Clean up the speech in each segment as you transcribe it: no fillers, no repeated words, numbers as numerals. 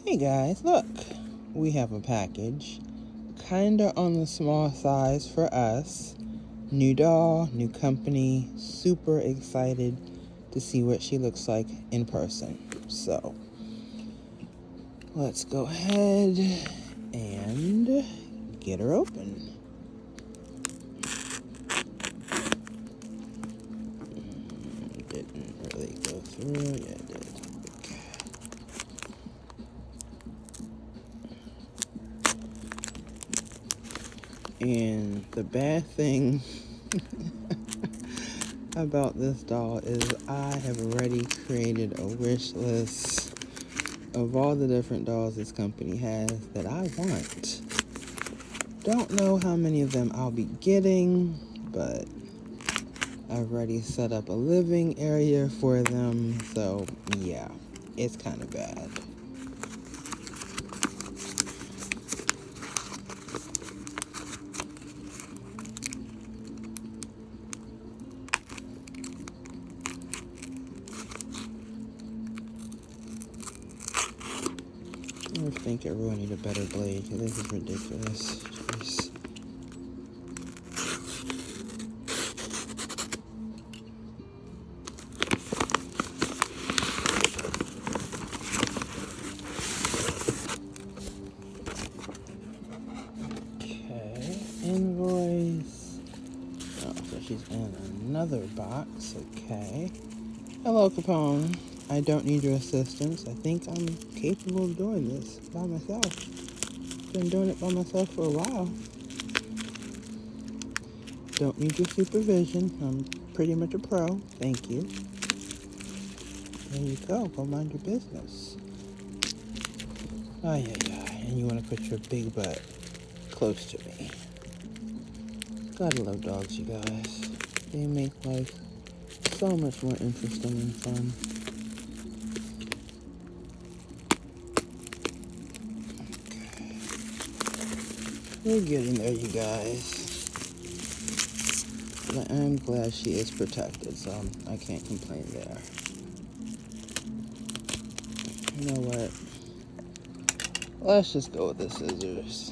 Hey guys, look, we have a package, kinda on the small size for us. New doll, new company, super excited to see what she looks like in person. So, let's go ahead and get her open. Didn't really go through, yeah it did. And the bad thing about this doll is I have already created a wish list of all the different dolls this company has that I want. Don't know how many of them I'll be getting, but I've already set up a living area for them, so yeah, it's kind of bad. I think everyone need a better blade. This is ridiculous. Jeez. Okay, invoice. Oh, so she's in another box. Okay. Hello, Capone. I don't need your assistance. I think I'm capable of doing this by myself. Been doing it by myself for a while. Don't need your supervision. I'm pretty much a pro. Thank you. There you go. Go mind your business. Ay, ay, ay. And you want to put your big butt close to me. Gotta love dogs, you guys. They make life so much more interesting and fun. We're getting there, you guys. But I am glad she is protected, so I can't complain there. You know what? Let's just go with the scissors.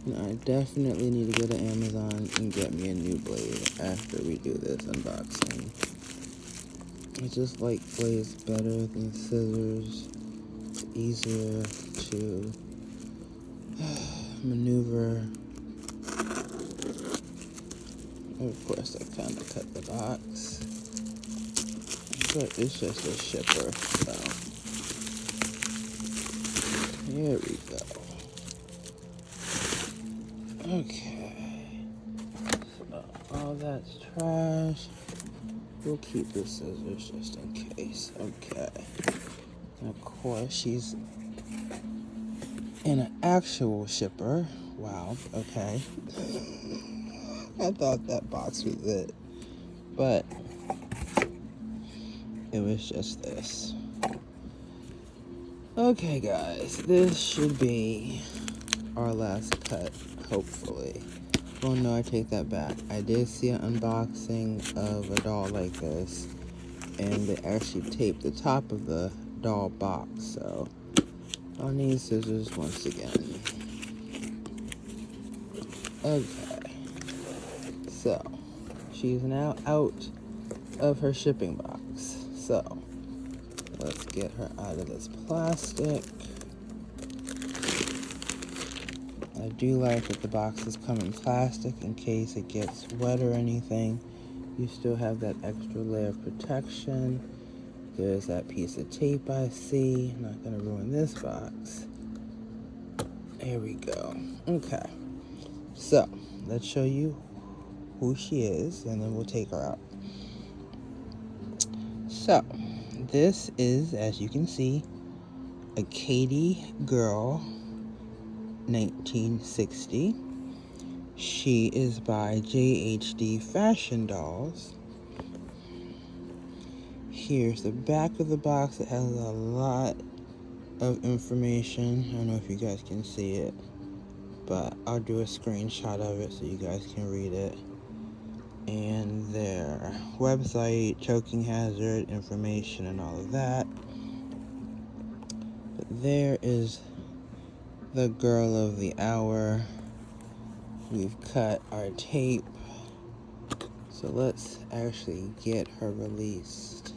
I definitely need to go to Amazon and get me a new blade after we do this unboxing. I just like blades better than scissors. It's easier to maneuver. Of course, I kind of cut the box, but it's just a shipper, so here we go. Okay, so all that's trash. We'll keep the scissors just in case. Okay, and of course she's in an actual shipper. Wow, okay. I thought that box was it, but it was just this. Okay, guys, this should be our last cut, hopefully. Well, no, I take that back. I did see an unboxing of a doll like this, and they actually taped the top of the doll box, so I'll need scissors once again. Okay, so she's now out of her shipping box, so let's get her out of this plastic. I do like that the boxes come in plastic in case it gets wet or anything. You still have that extra layer of protection. There's that piece of tape I see. Not gonna ruin this box. There we go. Okay. So, let's show you who she is, and then we'll take her out. So, this is, as you can see, a KatieGirl 1960. She is by JHD Fashion Dolls. Here's the back of the box. It has a lot of information. I don't know if you guys can see it, but I'll do a screenshot of it so you guys can read it. And their website, choking hazard, information, and all of that. But there is the girl of the hour. We've cut our tape. So let's actually get her released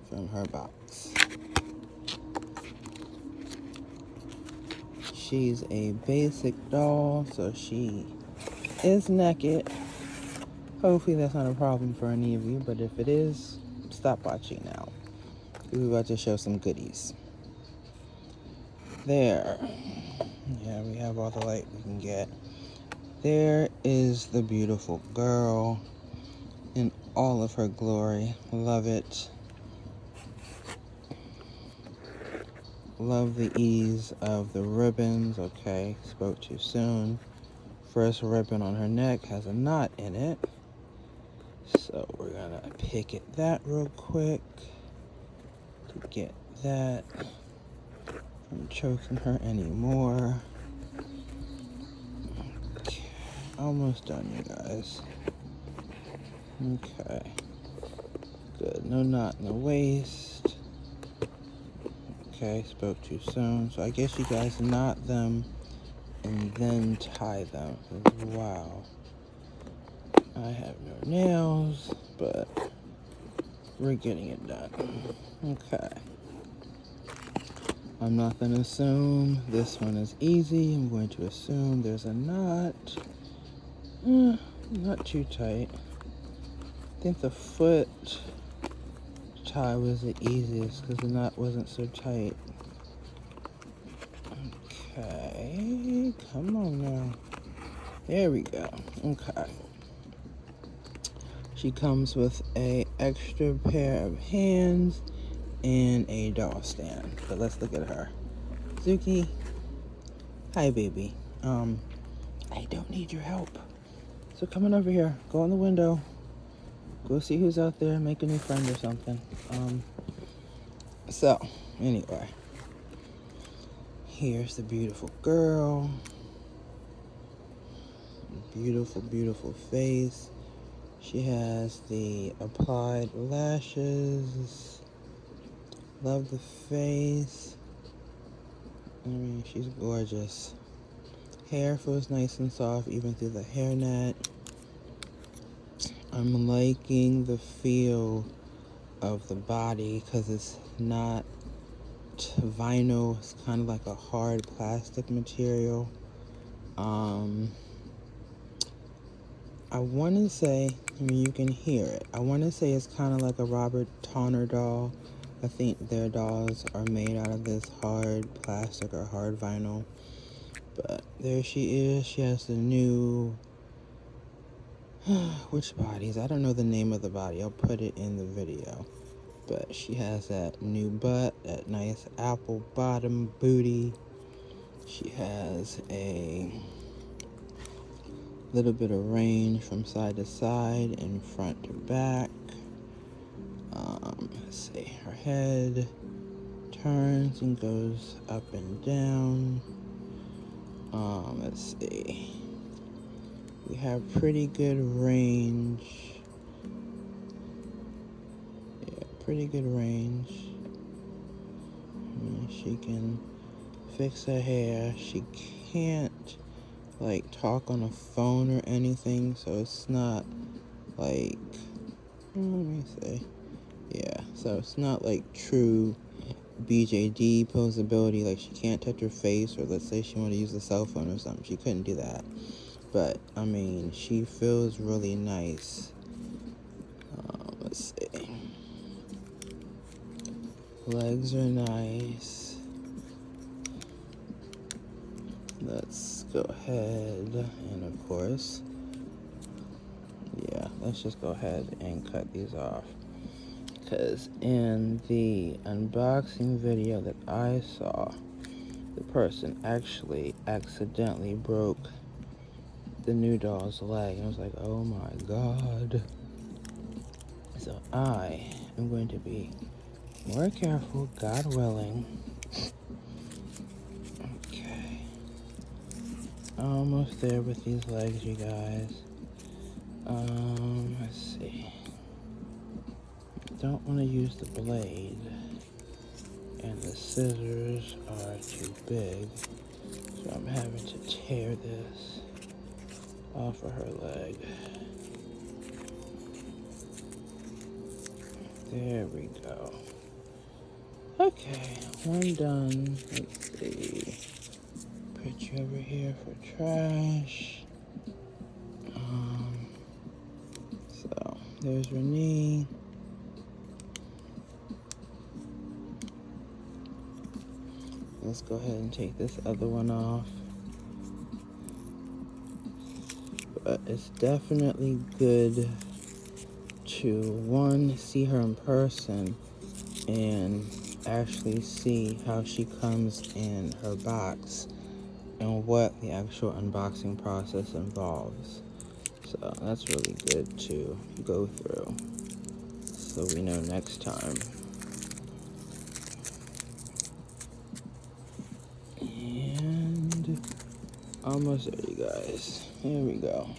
from her box. She's a basic doll, so she is naked. Hopefully that's not a problem for any of you, but if it is, stop watching now. We're about to show some goodies. There. Yeah, we have all the light we can get. There is the beautiful girl in all of her glory. Love it. Love the ease of the ribbons. Okay, spoke too soon. First ribbon on her neck has a knot in it. So we're gonna pick at that real quick to get that from choking her anymore. Okay, almost done, you guys. Okay, good. No knot in the waist. Okay, spoke too soon. So I guess you guys knot them and then tie them. Wow. I have no nails, but we're getting it done. Okay. I'm not going to assume this one is easy. I'm going to assume there's a knot. Not too tight. I think the foot tie was the easiest because the knot wasn't so tight. Okay, come on now. There we go. Okay. She comes with a extra pair of hands and a doll stand. But let's look at her. Zuki, hi baby. I don't need your help. So come on over here. Go in the window. Go see who's out there. Make a new friend or something. So anyway, here's the beautiful girl. Beautiful, beautiful face. She has the applied lashes. Love the face. I mean, she's gorgeous. Hair feels nice and soft even through the hairnet. I'm liking the feel of the body because it's not vinyl. It's kind of like a hard plastic material. I want to say, I mean, you can hear it. I want to say it's kind of like a Robert Tawner doll. I think their dolls are made out of this hard plastic or hard vinyl. But there she is. She has the new, which bodies? I don't know the name of the body. I'll put it in the video. But she has that new butt, that nice apple bottom booty. She has a little bit of range from side to side and front to back. Let's see, her head turns and goes up and down. Let's see, we have pretty good range. Yeah, pretty good range. She can fix her hair. She can't like talk on a phone or anything, so it's not like, let me see, yeah, so it's not like true BJD posability, like she can't touch her face, or let's say she wanted to use a cell phone or something, she couldn't do that. But I mean, she feels really nice. Let's see, legs are nice. Let's go ahead and, of course, yeah, let's just go ahead and cut these off. Because in the unboxing video that I saw, the person actually accidentally broke the new doll's leg. And I was like, oh my god. So I am going to be more careful, God willing. Almost there with these legs, you guys. Let's see. Don't want to use the blade. and the scissors are too big, so I'm having to tear this off of her leg. There we go. Okay, one done. Let's see. Put you over here for trash. So there's her knee. Let's go ahead and take this other one off. But it's definitely good to, one, see her in person and actually see how she comes in her box and what the actual unboxing process involves. So that's really good to go through, so we know next time. And almost there, you guys. Here we go.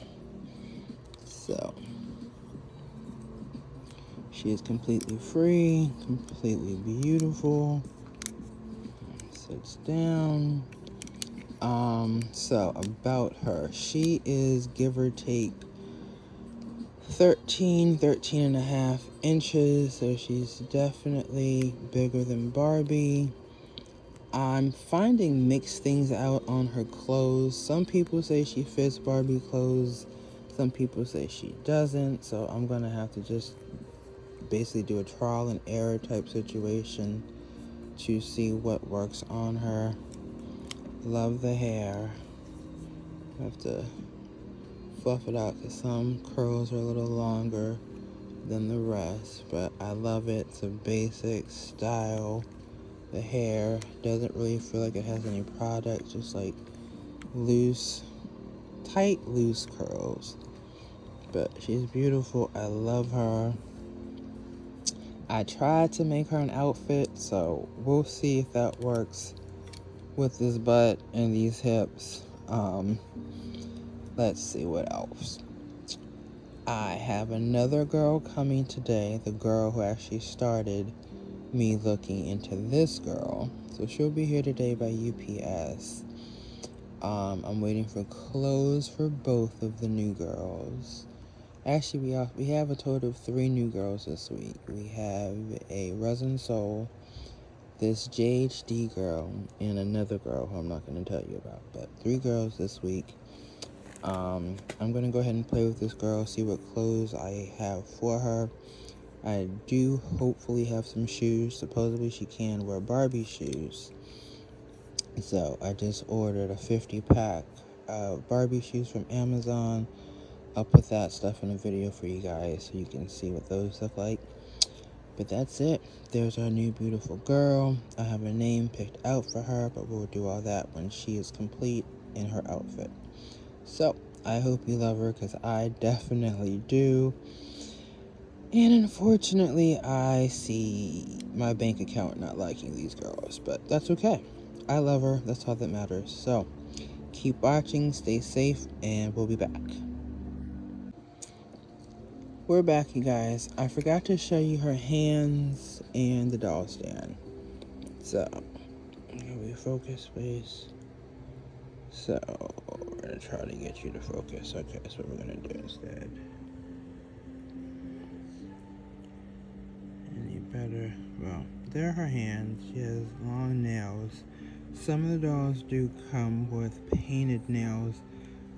So she is completely free, completely beautiful. Sits down. So about her, she is, give or take, 13 and a half inches, so she's definitely bigger than Barbie. I'm finding mixed things out on her clothes. Some people say she fits Barbie clothes, some people say she doesn't, so I'm gonna have to just basically do a trial and error type situation to see what works on her. Love the hair. I have to fluff it out because some curls are a little longer than the rest, but I love it. It's a basic style. The hair doesn't really feel like it has any product, just like loose, tight, loose curls. But she's beautiful. I love her. I tried to make her an outfit, so we'll see if that works with this butt and these hips. Let's see what else. I have another girl coming today, the girl who actually started me looking into this girl. So she'll be here today by UPS. I'm waiting for clothes for both of the new girls. Actually, we have a total of 3 new girls this week. We have a Resin Soul, this JHD girl, and another girl who I'm not going to tell you about. But 3 girls this week. I'm going to go ahead and play with this girl, see what clothes I have for her. I do hopefully have some shoes. Supposedly she can wear Barbie shoes. So I just ordered a 50-pack of Barbie shoes from Amazon. I'll put that stuff in a video for you guys so you can see what those look like. But that's it. There's our new beautiful girl. I have a name picked out for her, but we'll do all that when she is complete in her outfit. So I hope you love her, because I definitely do. And unfortunately, I see my bank account not liking these girls, but that's okay. I love her. That's all that matters. So keep watching, stay safe, and we'll be back. We're back, you guys. I forgot to show you her hands and the doll stand. So, can we focus, please? So, we're going to try to get you to focus. Okay, that's what we're going to do instead. Any better? Well, there are her hands. She has long nails. Some of the dolls do come with painted nails,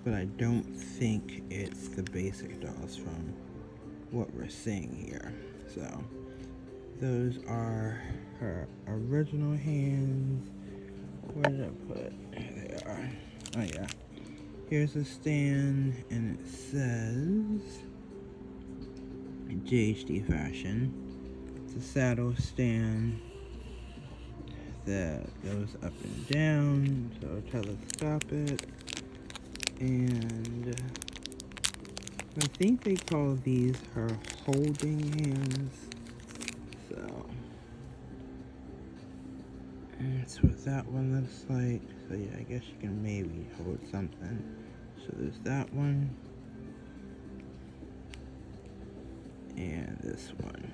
but I don't think it's the basic dolls from what we're seeing here. So those are her original hands. Where did I put? Here they are. Oh yeah. Here's a stand, and it says JHD fashion. It's a saddle stand that goes up and down, so telescopic. And I think they call these her holding hands. So that's what that one looks like. So yeah, I guess you can maybe hold something. So there's that one. And this one.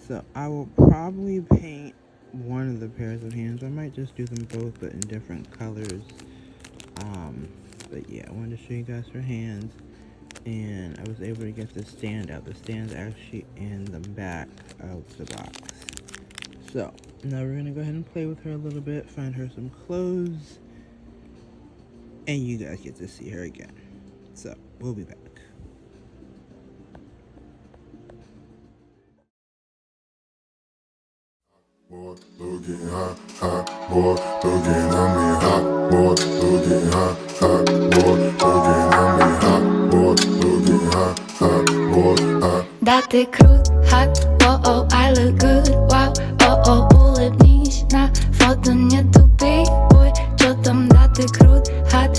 So I will probably paint one of the pairs of hands. I might just do them both, but in different colors. But yeah, I wanted to show you guys her hands, and I was able to get the stand out. The stand's actually in the back of the box. So now we're gonna go ahead and play with her a little bit, find her some clothes, and you guys get to see her again. So we'll be back. Boy, look getting hot, hot, boy, look getting on me hot, boy, look getting hot, hot, boy, look getting on me hot, boy, look getting hot, hot, boy, hot. Да ты крут, hot, oh, I look good, wow, oh, улыбнись, на фото не тупи, ой, чё там, да ты крут, hot,